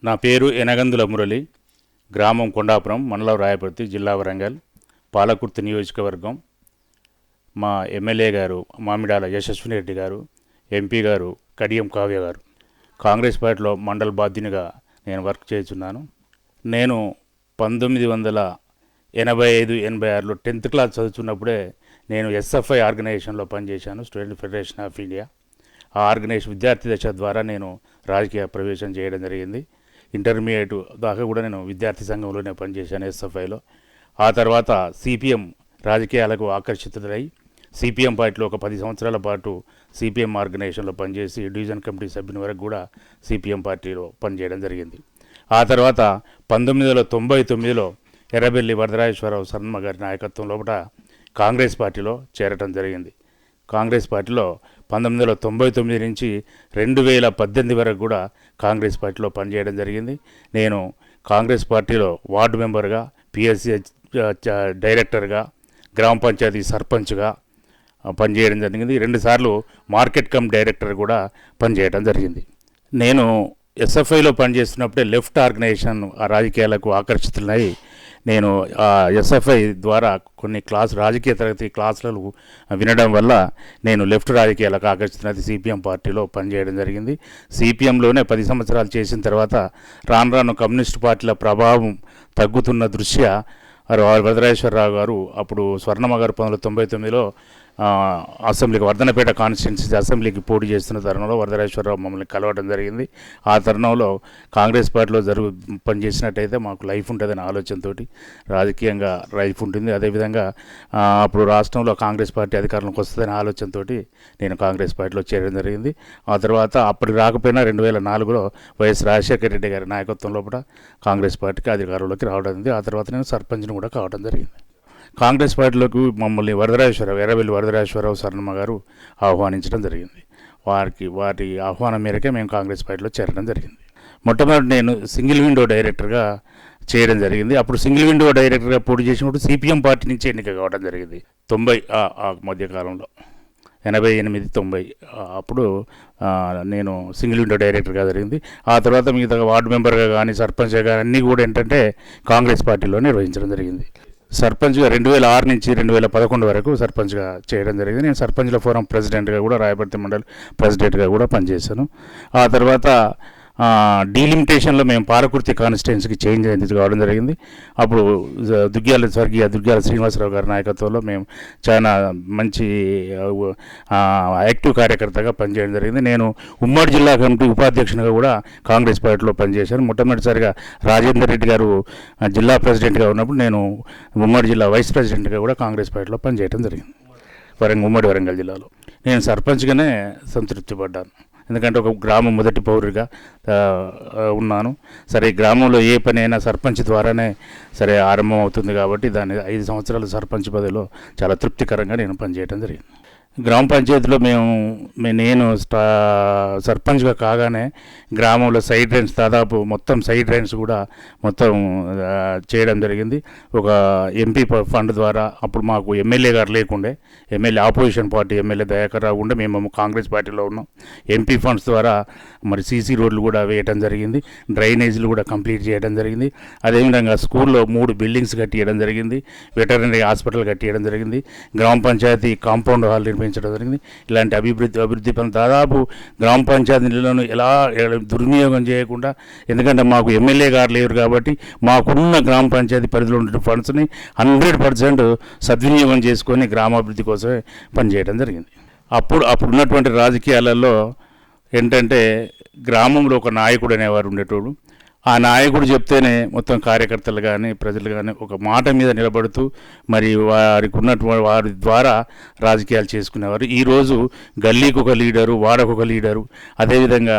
నా పేరు ఎనగందుల మురళి. గ్రామం కొండాపురం, మండలం రాయపర్తి, జిల్లా వరంగల్, పాలకుర్తి నియోజకవర్గం. మా ఎమ్మెల్యే గారు మామిడాల యశస్విని రెడ్డి గారు, ఎంపీ గారు కడియం కావ్య గారు. కాంగ్రెస్ పార్టీలో మండల బాధ్యునిగా నేను వర్క్ చేస్తున్నాను. నేను 1985-86లో 10th క్లాస్ చదువుతున్నప్పుడే నేను ఎస్ఎఫ్ఐ ఆర్గనైజేషన్లో పనిచేశాను, స్టూడెంట్ ఫెడరేషన్ ఆఫ్ ఇండియా. ఆ ఆర్గనైజేషన్ విద్యార్థి దశ ద్వారా నేను రాజకీయ ప్రవేశం చేయడం జరిగింది. ఇంటర్మీడియట్ దాకా కూడా నేను విద్యార్థి సంఘంలోనే పనిచేశాను ఎస్ఎఫ్ఐలో. ఆ తర్వాత సిపిఎం రాజకీయాలకు ఆకర్షితులై సిపిఎం పార్టీలో ఒక 10 సంవత్సరాల పాటు సిపిఎం ఆర్గనైజేషన్లో పనిచేసి డివిజన్ కమిటీ సభ్యుని వరకు కూడా సిపిఎం పార్టీలో పనిచేయడం జరిగింది. ఆ తర్వాత 1999లో ఎర్రబెల్లి వరదరాజేశ్వరరావు శర్మ గారి నాయకత్వంలో కాంగ్రెస్ పార్టీలో చేరటం జరిగింది. కాంగ్రెస్ పార్టీలో 1999 నుంచి 2018 వరకు కూడా కాంగ్రెస్ పార్టీలో పనిచేయడం జరిగింది. నేను కాంగ్రెస్ పార్టీలో వార్డు మెంబర్గా, పిఎస్సి డైరెక్టర్గా, గ్రామ పంచాయతీ సర్పంచ్గా పనిచేయడం జరిగింది. 2 సార్లు మార్కెట్ కమ్ డైరెక్టర్ కూడా పనిచేయడం జరిగింది. నేను ఎస్ఎఫ్ఐలో పనిచేస్తున్నప్పుడే లెఫ్ట్ ఆర్గనైజేషన్ ఆ రాజకీయాలకు ఆకర్షితులై నేను ఆ ఎస్ఎఫ్ఐ ద్వారా కొన్ని రాజకీయ తరగతి క్లాసులు వినడం వల్ల నేను లెఫ్ట్ రాజకీయాలకు ఆకర్షితున్నది సిపిఎం పార్టీలో పనిచేయడం జరిగింది. సిపిఎంలోనే 10 సంవత్సరాలు చేసిన తర్వాత రాను రాను కమ్యూనిస్టు పార్టీల ప్రభావం తగ్గుతున్న దృష్ట్యా వరదరాజేశ్వరరావు గారు, అప్పుడు స్వర్ణమ్మ గారు 1999లో అసెంబ్లీకి వర్ధనపేట కాన్స్టిట్యున్సీ అసెంబ్లీకి పోటీ చేస్తున్న తరుణంలో వరదరాజేశ్వరరావు మమ్మల్ని కలవడం జరిగింది. ఆ తరుణంలో కాంగ్రెస్ పార్టీలో పనిచేసినట్టయితే మాకు లైఫ్ ఉంటుందనే ఆలోచనతో, రాజకీయంగా లైఫ్ ఉంటుంది, అదేవిధంగా అప్పుడు రాష్ట్రంలో కాంగ్రెస్ పార్టీ అధికారంలోకి వస్తుందనే ఆలోచనతో నేను కాంగ్రెస్ పార్టీలో చేరడం జరిగింది. ఆ తర్వాత అప్పటికి రాకపోయినా 2004లో వైఎస్ రాజశేఖర రెడ్డి గారి నాయకత్వంలో కాంగ్రెస్ పార్టీకి అధికారంలోకి రావడం జరిగింది. ఆ తర్వాత నేను సర్పంచ్ని కూడా కావడం జరిగింది. కాంగ్రెస్ పార్టీలోకి మమ్మల్ని ఎర్రబెల్లి వరదరాజేశ్వరరావు శర్మ గారు ఆహ్వానించడం జరిగింది. వారి ఆహ్వానం మేరకే మేము కాంగ్రెస్ పార్టీలో చేరడం జరిగింది. మొట్టమొదటి నేను సింగిల్ విండో డైరెక్టర్గా చేయడం జరిగింది. అప్పుడు సింగిల్ విండో డైరెక్టర్గా పోటీ చేసినప్పుడు సిపిఎం పార్టీ నుంచి ఎన్నిక కావడం జరిగింది. 90 ఆ మధ్యకాలంలో 88-90 అప్పుడు నేను సింగిల్ విండో డైరెక్టర్గా జరిగింది. ఆ తర్వాత మిగతా వార్డు మెంబర్గా కానీ సర్పంచ్గా కానీ అన్నీ కూడా ఏంటంటే కాంగ్రెస్ పార్టీలో నిర్వహించడం జరిగింది. సర్పంచ్గా 2006 నుంచి 2011 వరకు సర్పంచ్గా చేయడం జరిగింది. నేను సర్పంచ్ల ఫోరం ప్రెసిడెంట్గా కూడా, రాయపర్తి మండల్ ప్రెసిడెంట్గా కూడా పనిచేశాను. ఆ తర్వాత డీలిమిటేషన్లో మేము పాలకుర్తి కాన్స్టిట్యున్సీకి చేంజ్ కావడం జరిగింది. అప్పుడు స్వర్గీయ దుగ్గ్యాల శ్రీనివాసరావు గారి నాయకత్వంలో మేము చాలా మంచి యాక్టివ్ కార్యకర్తగా పనిచేయడం జరిగింది. నేను ఉమ్మడి జిల్లా కమిటీ ఉపాధ్యక్షునిగా కూడా కాంగ్రెస్ పార్టీలో పనిచేశాను. మొట్టమొదటిసారిగా రాజేందర్ రెడ్డి గారు జిల్లా ప్రెసిడెంట్గా ఉన్నప్పుడు నేను ఉమ్మడి జిల్లా వైస్ ప్రెసిడెంట్గా కూడా కాంగ్రెస్ పార్టీలో పనిచేయడం జరిగింది. ఉమ్మడి వరంగల్ జిల్లాలో నేను సర్పంచ్గానే సంతృప్తి పడ్డాను. ఎందుకంటే ఒక గ్రామం మొదటి పౌరుడిగా ఉన్నాను. సరే, గ్రామంలో ఏ పని అయినా సర్పంచ్ ద్వారానే సరే ఆరంభం అవుతుంది కాబట్టి దాన్ని 5 సంవత్సరాల సర్పంచ్ పదవిలో చాలా తృప్తికరంగా నేను పనిచేయడం జరిగింది. గ్రామ పంచాయతీలో నేను సర్పంచ్గా కాగానే గ్రామంలో సైడ్ డ్రైన్స్ దాదాపు మొత్తం సైడ్ డ్రైన్స్ కూడా మొత్తం చేయడం జరిగింది. ఒక ఎంపీ ఫండ్ ద్వారా, అప్పుడు మాకు ఎమ్మెల్యే గారు లేకుండే, MLA opposition party MLA Dayakar Rao ఉండే, మేము కాంగ్రెస్ పార్టీలో ఉన్నాం. ఎంపీ ఫండ్స్ ద్వారా మరి సీసీ రోడ్లు కూడా వేయడం జరిగింది, డ్రైనేజీలు కూడా కంప్లీట్ చేయడం జరిగింది. అదేవిధంగా స్కూల్లో 3 బిల్డింగ్స్ కట్టియడం జరిగింది, వెటర్నరీ హాస్పిటల్ కట్టియడం జరిగింది, గ్రామ పంచాయతీ కాంపౌండ్ హాల్ నిర్మించడం జరిగింది. ఇలాంటి అభివృద్ధి పనులు దాదాపు గ్రామ పంచాయతీలను ఎలా దుర్వినియోగం చేయకుండా, ఎందుకంటే మాకు ఎమ్మెల్యే గారు లేరు కాబట్టి మాకున్న గ్రామ పంచాయతీ పరిధిలో ఉండే ఫండ్స్ని 100% సద్వినియోగం చేసుకొని గ్రామాభివృద్ధి కోసమే పనిచేయడం జరిగింది. అప్పుడున్నటువంటి రాజకీయాలలో ఏంటంటే గ్రామంలో ఒక నాయకుడు అనేవారు ఉండేటోడు. ఆ నాయకుడు చెప్తేనే మొత్తం కార్యకర్తలు కానీ ప్రజలు కానీ ఒక మాట మీద నిలబడుతూ మరి వారికి ఉన్నటువంటి వారి ద్వారా రాజకీయాలు చేసుకునేవారు. ఈరోజు గల్లీకి ఒక లీడరు, వాడకు ఒక లీడరు, అదేవిధంగా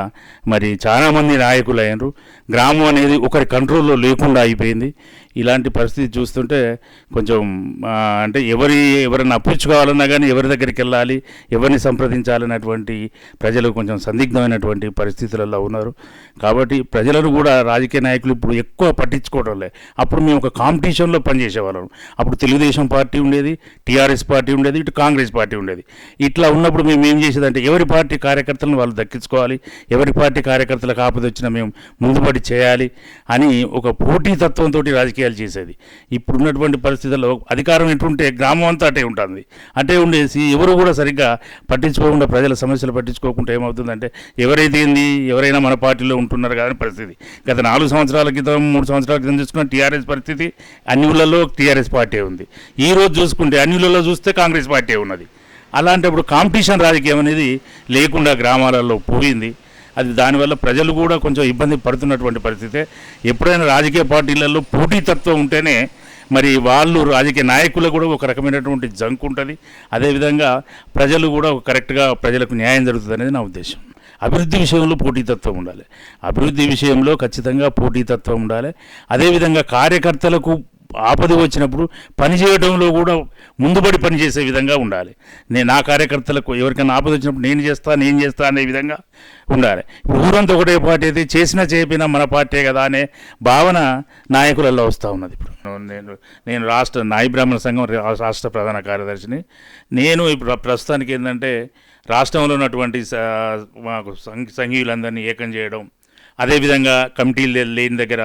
మరి చాలామంది నాయకులు అయినారు. గ్రామం అనేది ఒకరి కంట్రోల్లో లేకుండా అయిపోయింది. ఇలాంటి పరిస్థితి చూస్తుంటే కొంచెం అంటే ఎవరిని అప్పించుకోవాలన్నా కానీ ఎవరి దగ్గరికి వెళ్ళాలి, ఎవరిని సంప్రదించాలన్నటువంటి ప్రజలు కొంచెం సందిగ్ధమైనటువంటి పరిస్థితులలో ఉన్నారు. కాబట్టి ప్రజలను కూడా రాజకీయ నాయకులు ఇప్పుడు ఎక్కువ పట్టించుకోవడం లేదు. అప్పుడు మేము ఒక కాంపిటీషన్లో పనిచేసేవాళ్ళం. అప్పుడు తెలుగుదేశం పార్టీ ఉండేది, టీఆర్ఎస్ పార్టీ ఉండేది, ఇటు కాంగ్రెస్ పార్టీ ఉండేది. ఇట్లా ఉన్నప్పుడు మేము ఏం చేసేదంటే ఎవరి పార్టీ కార్యకర్తలను వాళ్ళు దక్కించుకోవాలి, ఎవరి పార్టీ కార్యకర్తలకు ఆపద వచ్చినా మేము ముందుపడి చేయాలి అని ఒక పోటీతత్వంతో రాజకీయాలు చేసేది. ఇప్పుడున్నటువంటి పరిస్థితుల్లో అధికారం ఎటుంటే గ్రామం అంతా అటే ఉంటుంది. అటే ఉండేసి ఎవరు కూడా సరిగ్గా పట్టించుకోకుండా, ప్రజల సమస్యలు పట్టించుకోకుండా ఏమవుతుందంటే ఎవరైనా మన పార్టీలో ఉంటున్నారు కదా పరిస్థితి. గత 4 సంవత్సరాల క్రితం 3 సంవత్సరాల క్రితం చూసుకున్న టీఆర్ఎస్ పరిస్థితి అన్ని ఊళ్ళలో టీఆర్ఎస్ పార్టీ ఉంది. ఈ రోజు చూసుకుంటే అన్ని ఊళ్ళలో చూస్తే కాంగ్రెస్ పార్టీ ఉన్నది. అలాంటప్పుడు కాంపిటీషన్ రాజకీయం అనేది లేకుండా గ్రామాలలో పోయింది. అది దానివల్ల ప్రజలు కూడా కొంచెం ఇబ్బంది పడుతున్నటువంటి పరిస్థితే. ఎప్పుడైనా రాజకీయ పార్టీలలో పోటీతత్వం ఉంటేనే మరి వాళ్ళు రాజకీయ నాయకులకు కూడా ఒక రకమైనటువంటి జంక్ ఉంటుంది. అదేవిధంగా ప్రజలు కూడా కరెక్ట్గా ప్రజలకు న్యాయం జరుగుతుంది అనేది నా ఉద్దేశం. అభివృద్ధి విషయంలో పోటీతత్వం ఉండాలి. అభివృద్ధి విషయంలో ఖచ్చితంగా పోటీతత్వం ఉండాలి. అదేవిధంగా కార్యకర్తలకు ఆపద వచ్చినప్పుడు పనిచేయడంలో కూడా ముందుబడి పనిచేసే విధంగా ఉండాలి. నా కార్యకర్తలకు ఎవరికైనా ఆపద వచ్చినప్పుడు నేను చేస్తా అనే విధంగా ఉండాలి. ఇప్పుడు ఊరంతా ఒకటే పార్టీ అయితే చేసినా చేయకపోయినా మన పార్టీ కదా అనే భావన నాయకులలో వస్తూ ఉన్నది. ఇప్పుడు నేను రాష్ట్ర నాయి బ్రాహ్మణ సంఘం రాష్ట్ర ప్రధాన కార్యదర్శిని. నేను ఇప్పుడు ప్రస్తుతానికి ఏంటంటే రాష్ట్రంలో ఉన్నటువంటి మాకు సంఘీయులందరినీ ఏకం చేయడం, అదేవిధంగా కమిటీలు లేని దగ్గర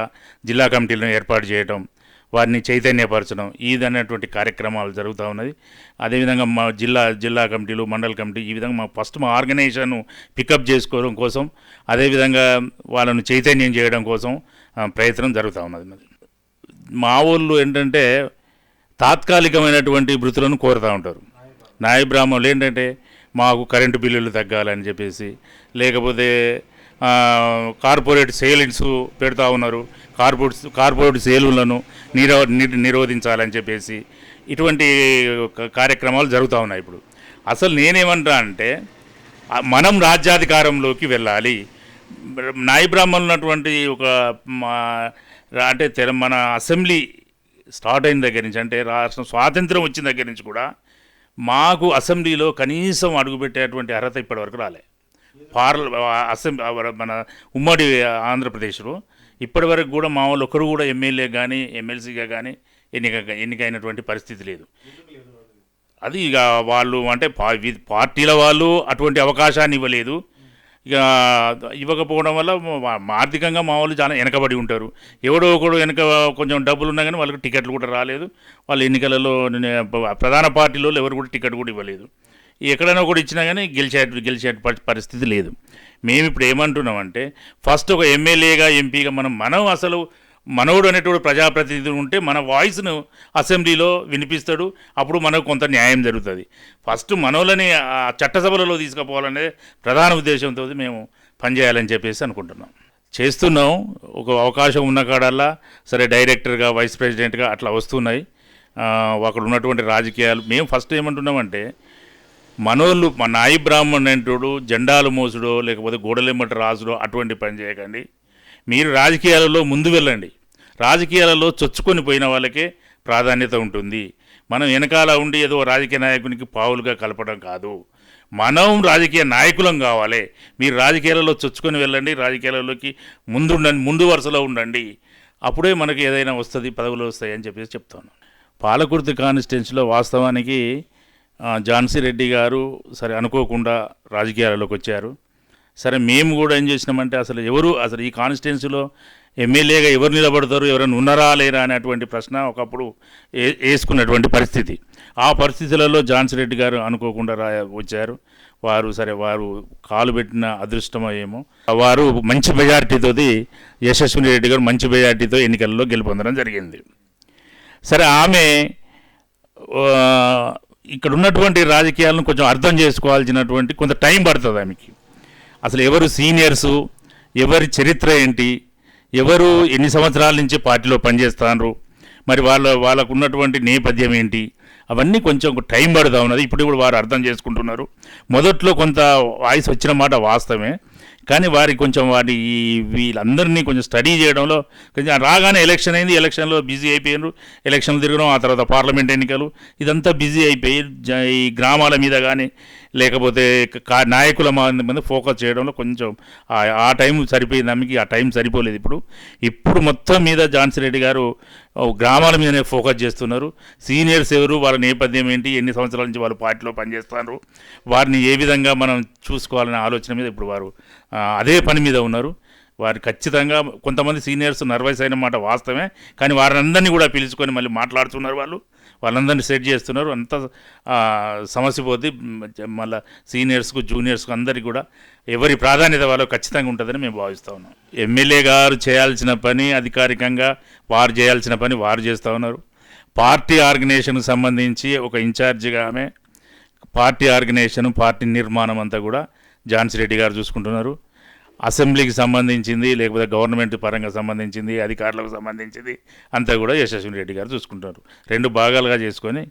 జిల్లా కమిటీలను ఏర్పాటు చేయడం, వారిని చైతన్యపరచడం, ఇదనేటువంటి కార్యక్రమాలు జరుగుతూ ఉన్నది. అదేవిధంగా మా జిల్లా కమిటీలు, మండల కమిటీ ఈ విధంగా మా ఆర్గనైజేషన్ పికప్ చేసుకోవడం కోసం, అదేవిధంగా వాళ్ళను చైతన్యం చేయడం కోసం ప్రయత్నం జరుగుతూ ఉన్నది. మా ఊళ్ళు ఏంటంటే తాత్కాలికమైనటువంటి వృత్తులను కోరుతూ ఉంటారు. నాయ బ్రాహ్మణులు ఏంటంటే మాకు కరెంటు బిల్లులు తగ్గాలని చెప్పేసి, లేకపోతే కార్పొరేట్ సేలింగ్స్ పెడతా ఉన్నారు, కార్పొరేట్ సేలులను నిరోధించాలని చెప్పేసి ఇటువంటి కార్యక్రమాలు జరుగుతూ ఉన్నాయి. ఇప్పుడు అసలు నేనేమంటా అంటే మనం రాజ్యాధికారంలోకి వెళ్ళాలి. నాయి బ్రాహ్మణులు ఉన్నటువంటి అంటే మన అసెంబ్లీ స్టార్ట్ అయిన దగ్గర నుంచి, అంటే రాష్ట్రం స్వాతంత్రం వచ్చిన దగ్గర నుంచి కూడా మాకు అసెంబ్లీలో కనీసం అడుగుపెట్టేటువంటి అర్హత ఇప్పటివరకు రాలే. మన ఉమ్మడి ఆంధ్రప్రదేశ్లో ఇప్పటి వరకు కూడా మా వాళ్ళు ఒకరు కూడా ఎమ్మెల్యే కానీ ఎమ్మెల్సీగా కానీ ఎన్నికైనటువంటి పరిస్థితి లేదు. అది ఇక వాళ్ళు అంటే పార్టీల వాళ్ళు అటువంటి అవకాశాన్ని ఇవ్వలేదు. ఇక ఇవ్వకపోవడం వల్ల ఆర్థికంగా మా వాళ్ళు చాలా వెనకబడి ఉంటారు. ఎవడో ఒకడు వెనక కొంచెం డబ్బులు ఉన్నా కానీ వాళ్ళకి టికెట్లు కూడా రాలేదు. వాళ్ళు ఎన్నికలలో ప్రధాన పార్టీలో ఎవరు కూడా టికెట్ కూడా ఇవ్వలేదు. ఎక్కడైనా కూడా ఇచ్చినా కానీ గెలిచే పరిస్థితి లేదు. మేము ఇప్పుడు ఏమంటున్నామంటే ఫస్ట్ ఒక ఎమ్మెల్యేగా ఎంపీగా మనం అసలు మనవుడు అనేటువంటి ప్రజాప్రతినిధులు ఉంటే మన వాయిస్ను అసెంబ్లీలో వినిపిస్తాడు. అప్పుడు మనకు కొంత న్యాయం జరుగుతుంది. ఫస్ట్ మనవులని చట్టసభలలో తీసుకుపోవాలనే ప్రధాన ఉద్దేశంతో మేము పనిచేయాలని చెప్పేసి అనుకుంటున్నాం, చేస్తున్నాం. ఒక అవకాశం ఉన్న కాడల్లా సరే డైరెక్టర్గా, వైస్ ప్రెసిడెంట్గా అట్లా వస్తున్నాయి. అక్కడ ఉన్నటువంటి రాజకీయాలు మేము ఫస్ట్ ఏమంటున్నామంటే మనోళ్ళు మా నాయి బ్రాహ్మణుడు జెండాలు మోసుడో లేకపోతే గోడలెమ్మటి రాజుడో అటువంటి పని చేయకండి. మీరు రాజకీయాలలో ముందు వెళ్ళండి. రాజకీయాలలో చొచ్చుకొని పోయిన వాళ్ళకే ప్రాధాన్యత ఉంటుంది. మనం వెనకాల ఉండి ఏదో రాజకీయ నాయకునికి పావులుగా కలపడం కాదు. మనం రాజకీయ నాయకులం కావాలి. మీరు రాజకీయాలలో చొచ్చుకొని వెళ్ళండి, రాజకీయాలలోకి ముందు వరుసలో ఉండండి. అప్పుడే మనకి ఏదైనా వస్తుంది, పదవులు వస్తాయి అని చెప్పేసి చెప్తాను. పాలకుర్తి కాన్స్టిట్యున్సీలో వాస్తవానికి ఝాన్సీ రెడ్డి గారు సరే అనుకోకుండా రాజకీయాలలోకి వచ్చారు. సరే మేము కూడా ఏం చేసినామంటే అసలు ఈ కాన్స్టిట్యున్సీలో ఎమ్మెల్యేగా ఎవరు నిలబడతారు, ఎవరైనా ఉన్నారా లేరా అనేటువంటి ప్రశ్న ఒకప్పుడు వేసుకున్నటువంటి పరిస్థితి. ఆ పరిస్థితులలో ఝాన్సీ రెడ్డి గారు అనుకోకుండా వచ్చారు. వారు కాలు పెట్టిన అదృష్టమో ఏమో, వారు మంచి మెజార్టీతో యశస్విని రెడ్డి గారు మంచి మెజార్టీతో ఎన్నికల్లో గెలుపొందడం జరిగింది. సరే ఆమె ఇక్కడ ఉన్నటువంటి రాజకీయాలను కొంచెం అర్థం చేసుకోవాల్సినటువంటి కొంత టైం పడుతుంది ఆమెకి. అసలు ఎవరు సీనియర్సు, ఎవరి చరిత్ర ఏంటి, ఎవరు ఎన్ని సంవత్సరాల నుంచి పార్టీలో పనిచేస్తున్నారు, మరి వాళ్ళకు ఉన్నటువంటి నేపథ్యం ఏంటి, అవన్నీ కొంచెం టైం పడుతూ ఉన్నది. ఇప్పుడు వారు అర్థం చేసుకుంటున్నారు. మొదట్లో కొంత వాయిస్ వచ్చిన మాట వాస్తవమే, కానీ వారి వీళ్ళందరినీ కొంచెం స్టడీ చేయడంలో కొంచెం రాగానే ఎలక్షన్ అయింది, ఎలక్షన్లో బిజీ అయిపోయినారు, ఎలక్షన్లు తిరగడం, ఆ తర్వాత పార్లమెంట్ ఎన్నికలు, ఇదంతా బిజీ అయిపోయి ఈ గ్రామాల మీద కానీ లేకపోతే నాయకుల మీద ఫోకస్ చేయడంలో కొంచెం ఆ టైం సరిపోయింది. ఆమెకి ఆ టైం సరిపోలేదు. ఇప్పుడు మొత్తం మీద ఝాన్సీ రెడ్డి గారు గ్రామాల మీదనే ఫోకస్ చేస్తున్నారు. సీనియర్స్ ఎవరు, వాళ్ళ నేపథ్యం ఏంటి, ఎన్ని సంవత్సరాల నుంచి వాళ్ళు పార్టీలో పనిచేస్తున్నారు, వారిని ఏ విధంగా మనం చూసుకోవాలనే ఆలోచన మీద ఇప్పుడు వారు అదే పని మీద ఉన్నారు. వారు ఖచ్చితంగా కొంతమంది సీనియర్స్ నర్వస్ అయిన మాట వాస్తవమే, కానీ వారందరినీ కూడా పిలుచుకొని మళ్ళీ మాట్లాడుతున్నారు. వాళ్ళందరినీ సెట్ చేస్తున్నారు. అంత సమస్య పోతే మళ్ళీ సీనియర్స్కు జూనియర్స్కు అందరికీ కూడా ఎవరి ప్రాధాన్యత వాళ్ళు ఖచ్చితంగా ఉంటుందని మేము భావిస్తూ ఉన్నాం. ఎమ్మెల్యే గారు చేయాల్సిన పని అధికారికంగా వారు చేయాల్సిన పని వారు చేస్తూ ఉన్నారు. పార్టీ ఆర్గనైజేషన్కి సంబంధించి ఒక ఇన్ఛార్జిగా ఆమె పార్టీ ఆర్గనైజేషన్, పార్టీ నిర్మాణం అంతా కూడా ఝాన్సీ రెడ్డి గారు చూసుకుంటున్నారు. అసెంబ్లీకి సంబంధించింది, లేకపోతే గవర్నమెంట్ పరంగా సంబంధించింది, అధికారులకు సంబంధించింది అంతా కూడా యశస్విని రెడ్డి గారు చూసుకుంటున్నారు. 2 భాగాలుగా చేసుకొని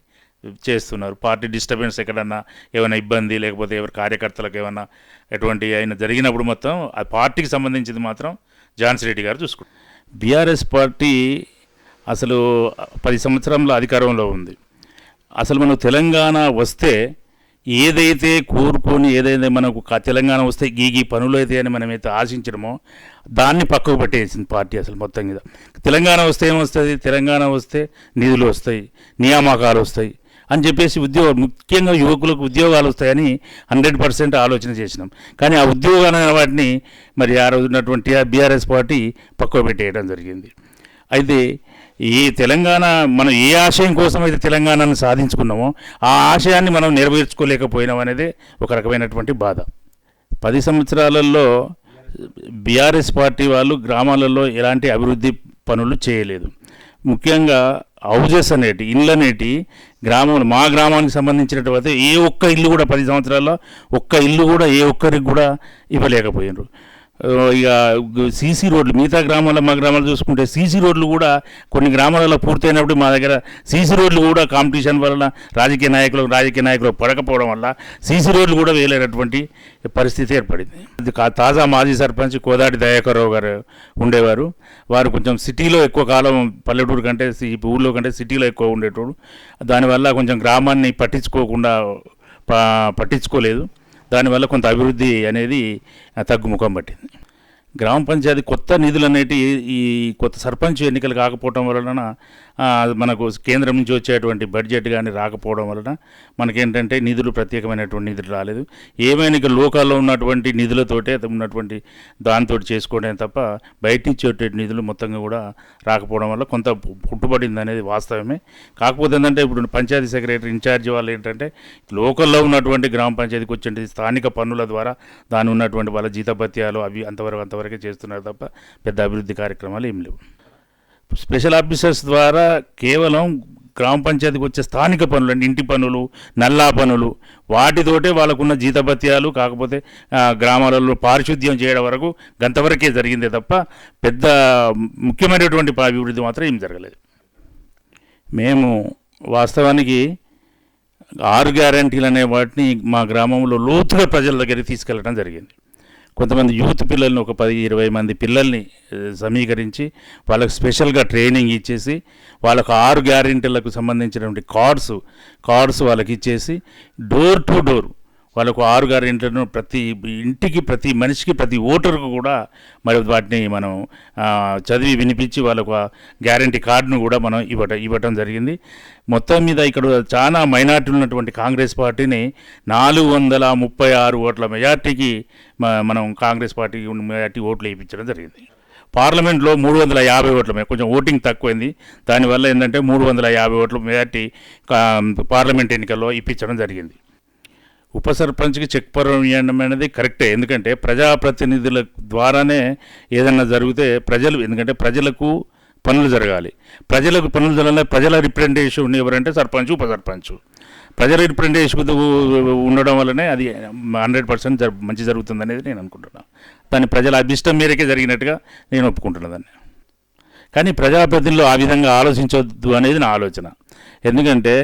చేస్తున్నారు. పార్టీ డిస్టర్బెన్స్ ఎక్కడన్నా ఏమైనా ఇబ్బంది, లేకపోతే ఎవరి కార్యకర్తలకు ఏమైనా ఎటువంటి అయినా జరిగినప్పుడు మొత్తం ఆ పార్టీకి సంబంధించింది మాత్రం ఝాన్సీ రెడ్డి గారు చూసుకుంటారు. బీఆర్ఎస్ పార్టీ అసలు 10 సంవత్సరంలో అధికారంలో ఉంది. అసలు మనం తెలంగాణ వస్తే ఏదైతే కోరుకొని ఏదైతే మనకు తెలంగాణ వస్తే గీ పనులు అయితే అని మనమైతే ఆశించడమో దాన్ని పక్కకు పెట్టేసింది పార్టీ. అసలు మొత్తం మీద తెలంగాణ వస్తే ఏమొస్తుంది, తెలంగాణ వస్తే నిధులు వస్తాయి, నియామకాలు వస్తాయి అని చెప్పేసి ముఖ్యంగా యువకులకు ఉద్యోగాలు వస్తాయని 100% ఆలోచన చేసినాం. కానీ ఆ ఉద్యోగాలు వాటిని మరి ఆ రోజు ఉన్నటువంటి బీఆర్ఎస్ పార్టీ పక్కకు పెట్టేయడం జరిగింది. అయితే ఈ తెలంగాణ మనం ఏ ఆశయం కోసం అయితే తెలంగాణను సాధించుకున్నామో ఆ ఆశయాన్ని మనం నెరవేర్చుకోలేకపోయినాం అనేది ఒక రకమైనటువంటి బాధ. 10 సంవత్సరాలలో బీఆర్ఎస్ పార్టీ వాళ్ళు గ్రామాలలో ఎలాంటి అభివృద్ధి పనులు చేయలేదు. ముఖ్యంగా హౌజెస్ అనేటి ఇళ్ళు అనేటి మా గ్రామానికి సంబంధించినటువంటి ఏ ఒక్క ఇల్లు కూడా 10 సంవత్సరాల్లో ఒక్క ఇల్లు కూడా ఏ ఒక్కరికి కూడా ఇవ్వలేకపోయినారు. ఇక సీసీ రోడ్లు మిగతా గ్రామాల్లో మా గ్రామాలు చూసుకుంటే సీసీ రోడ్లు కూడా కొన్ని గ్రామాలలో పూర్తయినప్పుడు మా దగ్గర సీసీ రోడ్లు కూడా కాంపిటీషన్ వలన రాజకీయ నాయకులు పడకపోవడం వల్ల సీసీ రోడ్లు కూడా వేయలేనటువంటి పరిస్థితి ఏర్పడింది. తాజా మాజీ సర్పంచ్ కోదాటి దయాకర్ రావు గారు ఉండేవారు. వారు కొంచెం సిటీలో ఎక్కువ కాలం పల్లెటూరు కంటే ఊళ్ళో కంటే సిటీలో ఎక్కువ ఉండేటోడు. దానివల్ల కొంచెం గ్రామాన్ని పట్టించుకోలేదు. దానివల్ల కొంత అభివృద్ధి అనేది తగ్గుముఖం పట్టింది. గ్రామ పంచాయతీ కొత్త నిధులు అనేటి ఈ కొత్త సర్పంచ్ ఎన్నికలు కాకపోవడం వలన మనకు కేంద్రం నుంచి వచ్చేటువంటి బడ్జెట్ కానీ రాకపోవడం వలన మనకేంటంటే నిధులు ప్రత్యేకమైనటువంటి నిధులు రాలేదు. ఏమైనా ఇక లోకాల్లో ఉన్నటువంటి నిధులతోటే ఉన్నటువంటి దాంతో చేసుకోవడం తప్ప బయట నుంచి వచ్చే నిధులు మొత్తంగా కూడా రాకపోవడం వల్ల కొంత పుట్టుబడింది అనేది వాస్తవమే. కాకపోతే ఏంటంటే ఇప్పుడు పంచాయతీ సెక్రటరీ ఇన్ఛార్జి వాళ్ళు ఏంటంటే లోకల్లో ఉన్నటువంటి గ్రామ పంచాయతీకి వచ్చే స్థానిక పన్నుల ద్వారా దాని ఉన్నటువంటి వాళ్ళ జీతభత్యాలు అవి అంతవరకే చేస్తున్నారు తప్ప పెద్ద అభివృద్ధి కార్యక్రమాలు ఏం లేవు. స్పెషల్ ఆఫీసర్స్ ద్వారా కేవలం గ్రామ పంచాయతీకి వచ్చే స్థానిక పనులు అంటే ఇంటి పనులు, నల్లా పనులు వాటితోటే వాళ్ళకున్న జీతభత్యాలు, కాకపోతే గ్రామాలలో పారిశుద్ధ్యం చేయడం వరకు గంతవరకే జరిగిందే తప్ప పెద్ద ముఖ్యమైనటువంటి అభివృద్ధి మాత్రం ఏం జరగలేదు. మేము వాస్తవానికి 6 గ్యారంటీలు అనే వాటిని మా గ్రామంలో లోతుగా ప్రజల దగ్గరికి తీసుకెళ్ళడం జరిగింది. కొంతమంది యూత్ పిల్లల్ని ఒక 10-20 మంది పిల్లల్ని సమీకరించి వాళ్ళకు స్పెషల్గా ట్రైనింగ్ ఇచ్చేసి వాళ్ళకు 6 గ్యారెంటీలకు సంబంధించినటువంటి కార్డ్స్ వాళ్ళకి ఇచ్చేసి డోర్ టు డోర్ వాళ్ళకు 6 గ్యారెంటీలను ప్రతి ఇంటికి, ప్రతి మనిషికి, ప్రతి ఓటర్కు కూడా మరి వాటిని మనం చదివి వినిపించి వాళ్ళకు గ్యారెంటీ కార్డును కూడా మనం ఇవ్వటం జరిగింది. మొత్తం మీద ఇక్కడ చాలా మైనార్టీలు ఉన్నటువంటి కాంగ్రెస్ పార్టీని 436 ఓట్ల మెజార్టీకి మనం కాంగ్రెస్ పార్టీకి మెజార్టీ ఓట్లు వేయించడం జరిగింది. పార్లమెంట్లో 350 ఓట్ల కొంచెం ఓటింగ్ తక్కువైంది. దానివల్ల ఏంటంటే 350 ఓట్ల మెజార్టీ పార్లమెంట్ ఎన్నికల్లో ఇప్పించడం జరిగింది. ఉప సర్పంచ్కి చెక్ పవర్ ఇవ్వడం అనేది కరెక్టే. ఎందుకంటే ప్రజాప్రతినిధుల ద్వారానే ఏదన్నా జరిగితే ఎందుకంటే ప్రజలకు పనులు జరగాలి. ప్రజలకు పనులు జరగాలి. ప్రజల రిప్రజెంటేషన్ ఎవరంటే సర్పంచ్, ఉప సర్పంచ్. ప్రజల రిప్రజెంటేషన్ ఉండడం వల్లనే అది 100% మంచి జరుగుతుంది అనేది నేను అనుకుంటున్నాను. దాన్ని ప్రజల అభిష్టం మేరకే జరిగినట్టుగా నేను ఒప్పుకుంటున్నాను దాన్ని. కానీ ప్రజాప్రతినిధులు ఆ విధంగా ఆలోచించవద్దు అనేది నా ఆలోచన. ఎందుకంటే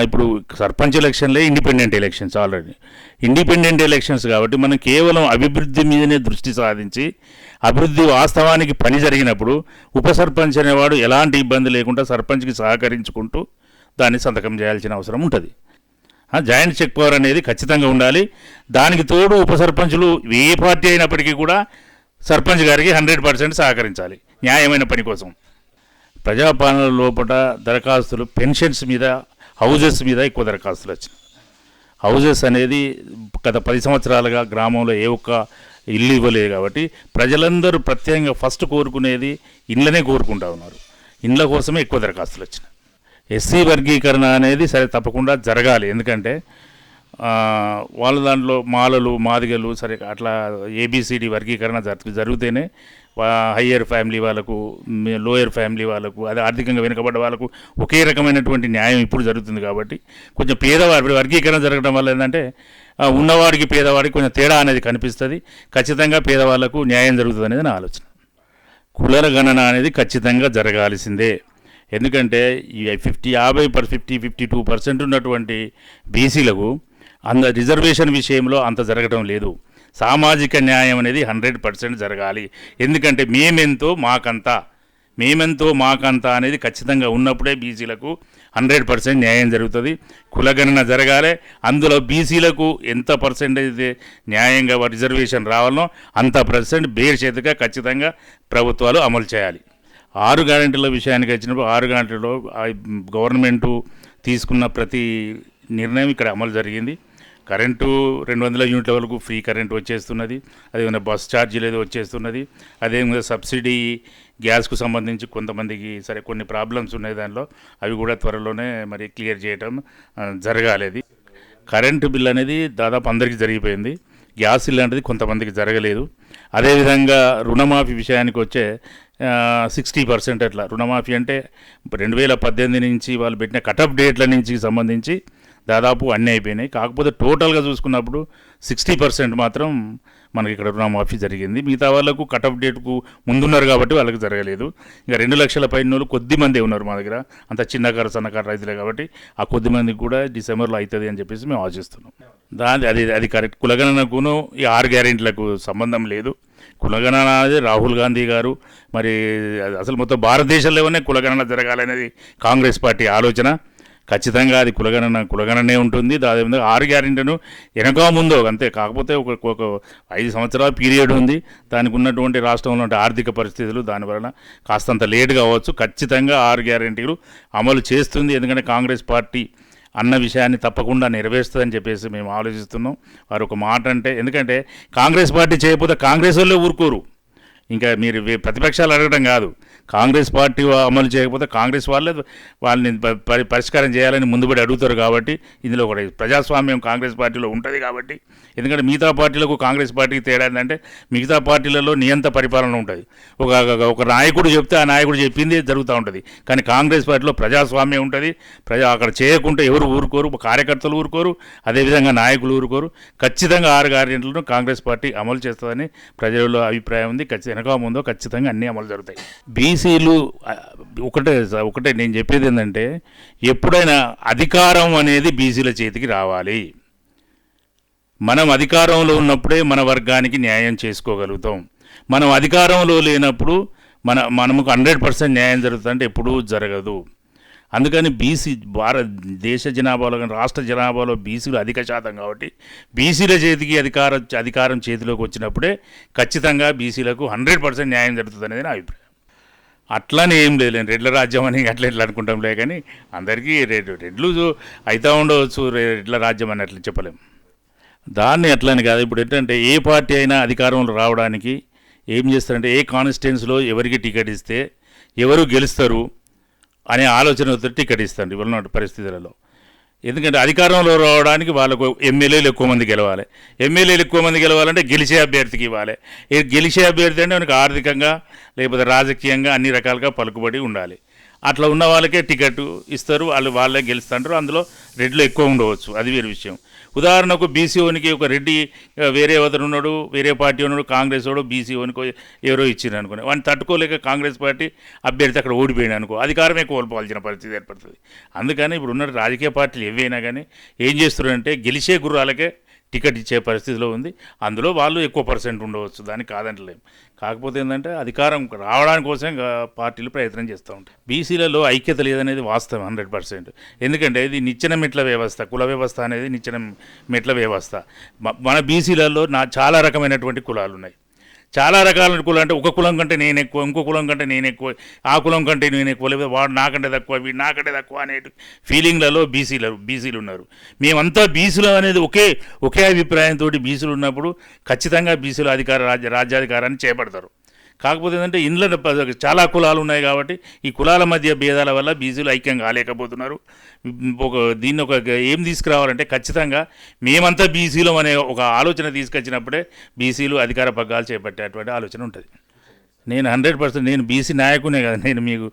ఇప్పుడు సర్పంచ్ ఎలక్షన్లే independent elections already independent elections కాబట్టి మనం కేవలం అభివృద్ధి మీదనే దృష్టి సాధించి అభివృద్ధి వాస్తవానికి పని జరిగినప్పుడు ఉప సర్పంచ్ అనేవాడు ఎలాంటి ఇబ్బంది లేకుండా సర్పంచ్కి సహకరించుకుంటూ దాన్ని సంతకం చేయాల్సిన అవసరం ఉంటుంది. జాయింట్ చెక్ పవర్ అనేది ఖచ్చితంగా ఉండాలి. దానికి తోడు ఉప సర్పంచులు ఏ పార్టీ అయినప్పటికీ కూడా సర్పంచ్ గారికి 100% సహకరించాలి న్యాయమైన పని కోసం. ప్రజాపాలన లోపల దరఖాస్తులు పెన్షన్స్ మీద, హౌజెస్ మీద ఎక్కువ దరఖాస్తులు వచ్చినాయి. హౌజెస్ అనేది గత 10 సంవత్సరాలుగా గ్రామంలో ఏ ఒక్క ఇల్లు ఇవ్వలేదు కాబట్టి ప్రజలందరూ ప్రత్యేకంగా ఫస్ట్ కోరుకునేది ఇళ్ళనే కోరుకుంటా ఉన్నారు. ఇళ్ళ కోసమే ఎక్కువ దరఖాస్తులు వచ్చినాయి. ఎస్సీ వర్గీకరణ అనేది సరే తప్పకుండా జరగాలి. ఎందుకంటే వాళ్ళ దాంట్లో మాలలు, మాదిగలు సరే అట్లా ఏబిసిడి వర్గీకరణ జరుగుతేనే హయ్యర్ ఫ్యామిలీ వాళ్ళకు, లోయర్ ఫ్యామిలీ వాళ్ళకు, అది ఆర్థికంగా వెనుకబడ్డ వాళ్ళకు ఒకే రకమైనటువంటి న్యాయం ఇప్పుడు జరుగుతుంది. కాబట్టి కొంచెం పేదవాడి వర్గీకరణ జరగడం వల్ల ఏంటంటే ఉన్నవాడికి పేదవాడికి కొంచెం తేడా అనేది కనిపిస్తుంది. ఖచ్చితంగా పేదవాళ్లకు న్యాయం జరుగుతుంది అనేది నా ఆలోచన. కుల గణన అనేది ఖచ్చితంగా జరగాల్సిందే. ఎందుకంటే ఈ 52% ఉన్నటువంటి బీసీలకు అంత రిజర్వేషన్ విషయంలో అంత జరగడం లేదు. సామాజిక న్యాయం అనేది 100% జరగాలి. ఎందుకంటే మేమెంతో మాకంతా అనేది ఖచ్చితంగా ఉన్నప్పుడే బీసీలకు 100% న్యాయం జరుగుతుంది. కులగణన జరగాలి. అందులో బీసీలకు ఎంత పర్సెంటేజ్ న్యాయంగా రిజర్వేషన్ రావాలనో అంత % బేషరతుగా ఖచ్చితంగా ప్రభుత్వాలు అమలు చేయాలి. 6 గ్యారెంటీల విషయానికి వచ్చినప్పుడు 6 గ్యారెంటీలో గవర్నమెంటు తీసుకున్న ప్రతి నిర్ణయం ఇక్కడ అమలు జరిగింది. కరెంటు 200 యూనిట్ల వరకు ఫ్రీ కరెంటు వచ్చేస్తున్నది. అదేవిధంగా బస్ ఛార్జీలు ఏదో వచ్చేస్తున్నది. అదేవిధంగా సబ్సిడీ గ్యాస్కు సంబంధించి కొంతమందికి సరే కొన్ని ప్రాబ్లమ్స్ ఉన్నాయి దానిలో, అవి కూడా త్వరలోనే మరి క్లియర్ చేయటం జరగాలి. కరెంటు బిల్ అనేది దాదాపు అందరికీ జరిగిపోయింది. గ్యాస్ ఇలాంటిది కొంతమందికి జరగలేదు. అదేవిధంగా రుణమాఫీ విషయానికి వచ్చే 60% అట్లా రుణమాఫీ అంటే 2018 నుంచి వాళ్ళు పెట్టిన కటప్ డేట్ల నుంచి సంబంధించి దాదాపు అన్నీ అయిపోయినాయి. కాకపోతే టోటల్గా చూసుకున్నప్పుడు 60% మాత్రం మనకి ఇక్కడ రుణమాఫీ జరిగింది. మిగతా వాళ్ళకు కటప్ డేట్కు ముందున్నారు కాబట్టి వాళ్ళకి జరగలేదు. ఇంకా 2 లక్షల పైన కొద్ది మంది ఉన్నారు మా దగ్గర, అంత చిన్నకారు సన్నకారు రైతులే కాబట్టి ఆ కొద్ది మందికి కూడా డిసెంబర్లో అవుతుంది అని చెప్పేసి మేము ఆశిస్తున్నాం. అది కరెక్ట్. కులగణనకును ఈ 6 గ్యారెంటీలకు సంబంధం లేదు. కులగణన అనేది రాహుల్ గాంధీ గారు మరి అసలు మొత్తం భారతదేశంలోనే కులగణన జరగాలనేది కాంగ్రెస్ పార్టీ ఆలోచన. ఖచ్చితంగా అది కులగణనే ఉంటుంది. దాదాపు 6 గ్యారెంటీను వెనక ముందో అంతే. కాకపోతే ఒక 5 సంవత్సరాల పీరియడ్ ఉంది. దానికి ఉన్నటువంటి రాష్ట్రంలో ఆర్థిక పరిస్థితులు దానివలన కాస్తంత లేట్ కావచ్చు. ఖచ్చితంగా 6 గ్యారెంటీలు అమలు చేస్తుంది. ఎందుకంటే కాంగ్రెస్ పార్టీ అన్న విషయాన్ని తప్పకుండా నెరవేరుస్తుందని చెప్పేసి మేము ఆలోచిస్తున్నాం. వారు ఒక మాట అంటే, ఎందుకంటే కాంగ్రెస్ పార్టీ చేయకపోతే కాంగ్రెస్ వాళ్ళే ఊరుకోరు. ఇంకా మీరు ప్రతిపక్షాలు అడగడం కాదు, కాంగ్రెస్ పార్టీ అమలు చేయకపోతే కాంగ్రెస్ వాళ్ళని పరిష్కారం చేయాలని ముందుబడి అడుగుతారు. కాబట్టి ఇందులో కూడా ప్రజాస్వామ్యం కాంగ్రెస్ పార్టీలో ఉంటుంది. కాబట్టి ఎందుకంటే మిగతా పార్టీలకు కాంగ్రెస్ పార్టీకి తేడా ఏంటంటే మిగతా పార్టీలలో నియంత పరిపాలన ఉంటుంది. ఒక నాయకుడు చెప్తే ఆ నాయకుడు చెప్పింది జరుగుతూ ఉంటుంది. కానీ కాంగ్రెస్ పార్టీలో ప్రజాస్వామ్యం ఉంటుంది. అక్కడ చేయకుంటే ఎవరు ఊరుకోరు, కార్యకర్తలు ఊరుకోరు, అదేవిధంగా నాయకులు ఊరుకోరు. ఖచ్చితంగా 6 గ్యారెంటీలను కాంగ్రెస్ పార్టీ అమలు చేస్తుందని ప్రజల్లో అభిప్రాయం ఉంది. వెనక ముందో ఖచ్చితంగా అన్నీ అమలు జరుగుతాయి. బీసీలు ఒకటే నేను చెప్పేది ఏంటంటే, ఎప్పుడైనా అధికారం అనేది బీసీల చేతికి రావాలి. మనం అధికారంలో ఉన్నప్పుడే మన వర్గానికి న్యాయం చేసుకోగలుగుతాం. మనం అధికారంలో లేనప్పుడు మనకు 100% న్యాయం జరుగుతుందంటే ఎప్పుడూ జరగదు. అందుకని దేశ జనాభాలో కానీ రాష్ట్ర జనాభాలో బీసీలు అధిక శాతం కాబట్టి బీసీల చేతికి అధికారం చేతిలోకి వచ్చినప్పుడే ఖచ్చితంగా బీసీలకు 100% న్యాయం జరుగుతుంది అనేది నా అభిప్రాయం. అట్లానే ఏం లేదు, రెడ్ల రాజ్యం అని అట్లా అనుకుంటాంలే, కానీ అందరికీ రెడ్లు అవుతూ ఉండవచ్చు, రెడ్ల రాజ్యం అని అట్లా చెప్పలేం. దాన్ని అట్లని కాదు. ఇప్పుడు ఏంటంటే ఏ పార్టీ అయినా అధికారంలో రావడానికి ఏం చేస్తారంటే ఏ కాన్స్టిట్యున్సీలో ఎవరికి టికెట్ ఇస్తే ఎవరు గెలుస్తారు అనే ఆలోచనతో టికెట్ ఇస్తారు ఇవాళ పరిస్థితులలో. ఎందుకంటే అధికారంలో రావడానికి వాళ్ళకు ఎమ్మెల్యేలు ఎక్కువ మంది గెలవాలి. ఎమ్మెల్యేలు ఎక్కువ మంది గెలవాలంటే గెలిచే అభ్యర్థికి ఇవ్వాలి. గెలిచే అభ్యర్థి అంటే మనకు ఆర్థికంగా లేకపోతే రాజకీయంగా అన్ని రకాలుగా పలుకుబడి ఉండాలి. అట్లా ఉన్న వాళ్ళకే టికెట్ ఇస్తారు, వాళ్ళే గెలుస్తుంటారు. అందులో రెడ్లు ఎక్కువ ఉండవచ్చు, అది వేరే విషయం. ఉదాహరణకు బీసీఓనికి ఒక రెడ్డి వేరే అతను ఉన్నాడు, వేరే పార్టీ ఉన్నాడు, కాంగ్రెస్ వాడు బీసీఓనికి ఎవరో ఇచ్చింది అనుకోండి, వాడిని తట్టుకోలేక కాంగ్రెస్ పార్టీ అభ్యర్థి అక్కడ ఓడిపోయాడు అనుకో, అధికారమే కోల్పోవాల్సిన పరిస్థితి ఏర్పడుతుంది. అందుకని ఇప్పుడు ఉన్న రాజకీయ పార్టీలు ఏవైనా కానీ ఏం చేస్తున్నారంటే గెలిచే గుర్రాలకే టికెట్ ఇచ్చే పరిస్థితిలో ఉంది. అందులో వాళ్ళు ఎక్కువ పర్సెంట్ ఉండవచ్చు, దానికి కాదంటలేం. కాకపోతే ఏంటంటే అధికారం రావడానికి కోసం పార్టీలు ప్రయత్నం చేస్తూ ఉంటాయి. బీసీలలో ఐక్యత లేదనేది వాస్తవం 100%. ఎందుకంటే ఇది నిచ్చెన మెట్ల వ్యవస్థ, కుల వ్యవస్థ అనేది నిచ్చెన మెట్ల వ్యవస్థ. మన బీసీలలో చాలా రకమైనటువంటి కులాలు ఉన్నాయి. చాలా రకాల కులం అంటే ఒక కులం కంటే నేను ఎక్కువ, ఇంకో కులం కంటే నేను ఎక్కువ, ఆ కులం కంటే నేను ఎక్కువ, లేకపోతే వాడు నాకంటే తక్కువ, వీడు నాకంటే తక్కువ అనే ఫీలింగ్లలో బీసీలు ఉన్నారు. మేమంతా బీసీలు అనేది ఒకే అభిప్రాయంతో బీసీలు ఉన్నప్పుడు ఖచ్చితంగా బీసీలు రాజ్యాధికారాన్ని చేపడతారు. కాకపోతే ఏంటంటే ఇండ్ల చాలా కులాలు ఉన్నాయి కాబట్టి ఈ కులాల మధ్య భేదాల వల్ల బీసీలు ఐక్యం కాలేకపోతున్నారు. దీన్ని ఏం తీసుకురావాలంటే ఖచ్చితంగా మేమంతా బీసీలు అనే ఒక ఆలోచన తీసుకొచ్చినప్పుడే బీసీలు అధికార పగ్గాలు చేపట్టేటువంటి ఆలోచన ఉంటుంది. నేను 100% నేను బీసీ నాయకునే కదా, నేను మీకు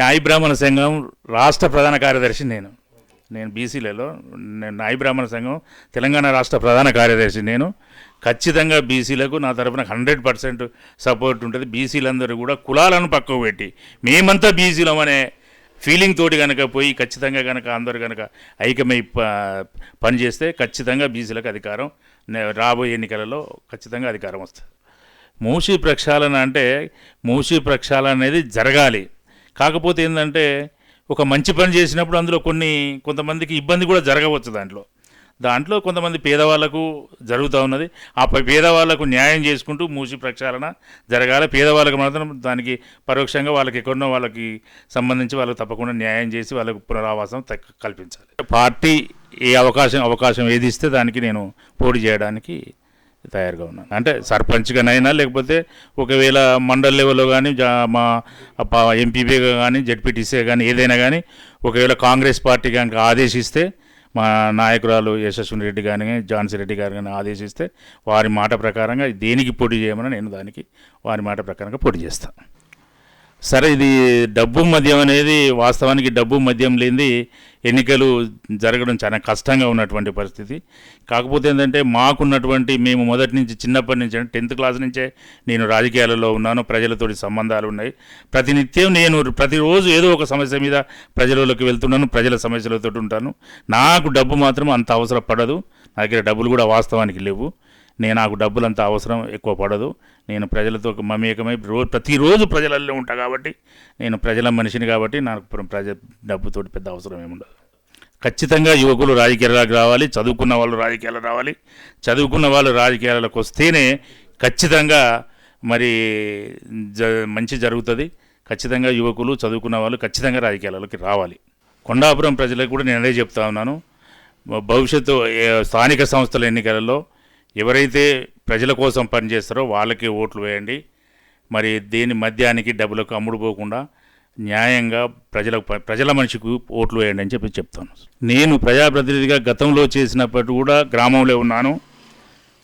నాయి బ్రాహ్మణ సంఘం రాష్ట్ర ప్రధాన కార్యదర్శి. నేను బీసీలలో నాయి బ్రాహ్మణ సంఘం తెలంగాణ రాష్ట్ర ప్రధాన కార్యదర్శి. నేను ఖచ్చితంగా బీసీలకు నా తరఫున 100% సపోర్ట్ ఉంటుంది. బీసీలందరూ కూడా కులాలను పక్కకు పెట్టి మేమంతా బీసీలం అనే ఫీలింగ్ తోటి కనుక పోయి ఖచ్చితంగా కనుక అందరూ కనుక ఐక్యమై పనిచేస్తే ఖచ్చితంగా బీసీలకు అధికారం రాబోయే ఎన్నికలలో ఖచ్చితంగా అధికారం వస్తుంది. మూషి ప్రక్షాళన అంటే మూషి ప్రక్షాళన అనేది జరగాలి. కాకపోతే ఏంటంటే ఒక మంచి పని చేసినప్పుడు అందులో కొంతమందికి ఇబ్బంది కూడా జరగవచ్చు. దాంట్లో కొంతమంది పేదవాళ్లకు జరుగుతూ ఉన్నది. ఆ పేదవాళ్లకు న్యాయం చేసుకుంటూ మూసి ప్రక్షాళన జరగాలి. పేదవాళ్ళకు మాత్రం దానికి పరోక్షంగా వాళ్ళకి సంబంధించి వాళ్ళకు తప్పకుండా న్యాయం చేసి వాళ్ళకు పునరావాసం కల్పించాలి. పార్టీ ఏ అవకాశం ఏది ఇస్తే దానికి నేను పోటీ చేయడానికి తయారుగా ఉన్నాను. అంటే సర్పంచ్గానైనా లేకపోతే ఒకవేళ మండల్ లెవెల్లో కానీ మా ఎంపీపీగా కానీ జెడ్పీటీసీగా కానీ ఏదైనా కానీ ఒకవేళ కాంగ్రెస్ పార్టీ కనుక ఆదేశిస్తే, మా నాయకురాలు యశస్విని రెడ్డి కానీ ఝాన్సీ రెడ్డి గారు కానీ ఆదేశిస్తే వారి మాట ప్రకారంగా దేనికి పోటీ చేయమని నేను దానికి వారి మాట ప్రకారంగా పోటీ చేస్తాను. సరే, ఇది డబ్బు మద్యం అనేది వాస్తవానికి డబ్బు మద్యం లేనిది ఎన్నికలు జరగడం చాలా కష్టంగా ఉన్నటువంటి పరిస్థితి. కాకపోతే ఏంటంటే మేము మొదటి నుంచి చిన్నప్పటి నుంచి అంటే 10th క్లాస్ నుంచే నేను రాజకీయాలలో ఉన్నాను. ప్రజలతోటి సంబంధాలు ఉన్నాయి. ప్రతినిత్యం నేను ప్రతిరోజు ఏదో ఒక సమస్య మీద ప్రజలలోకి వెళ్తున్నాను, ప్రజల సమస్యలతో ఉంటాను. నాకు డబ్బు మాత్రం అంత అవసరం పడదు. నా దగ్గర డబ్బులు కూడా వాస్తవానికి లేవు. నాకు డబ్బులంత అవసరం ఎక్కువ పడదు. నేను ప్రజలతో మమేకమై ప్రతిరోజు ప్రజలలో ఉంటా కాబట్టి నేను ప్రజల మనిషిని కాబట్టి నాకు డబ్బుతోటి పెద్ద అవసరం ఏముండదు. ఖచ్చితంగా యువకులు రాజకీయాలకు రావాలి, చదువుకున్న వాళ్ళు రాజకీయాలకు రావాలి. చదువుకున్న వాళ్ళు రాజకీయాలకు వస్తేనే ఖచ్చితంగా మరి మంచి జరుగుతుంది. ఖచ్చితంగా యువకులు చదువుకున్న వాళ్ళు ఖచ్చితంగా రాజకీయాలలోకి రావాలి. కొండాపురం ప్రజలకు కూడా నేను అదే చెప్తా ఉన్నాను. భవిష్యత్తు స్థానిక సంస్థల ఎన్నికలలో ఎవరైతే ప్రజల కోసం పనిచేస్తారో వాళ్ళకి ఓట్లు వేయండి. మరి మద్యానికి డబ్బులకు అమ్ముడుపోకుండా న్యాయంగా ప్రజల మనిషికి ఓట్లు వేయండి అని చెప్తాను. నేను ప్రజాప్రతినిధిగా గతంలో చేసినప్పటి కూడా గ్రామంలో ఉన్నాను.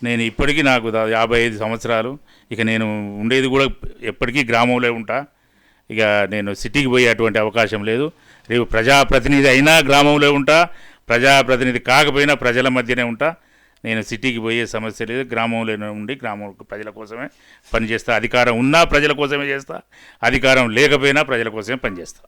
నేను ఇప్పటికీ నాకు 55 సంవత్సరాలు. ఇక నేను ఉండేది కూడా ఎప్పటికీ గ్రామంలో ఉంటా. ఇక నేను సిటీకి పోయే అటువంటి అవకాశం లేదు. రేపు ప్రజాప్రతినిధి అయినా గ్రామంలో ఉంటా, ప్రజాప్రతినిధి కాకపోయినా ప్రజల మధ్యనే ఉంటా. నేను సిటీకి పోయే సమస్య లేదు. గ్రామంలోనే ఉండి ప్రజల కోసమే పనిచేస్తా. అధికారం ఉన్నా ప్రజల కోసమే చేస్తా, అధికారం లేకపోయినా ప్రజల కోసమే పనిచేస్తా.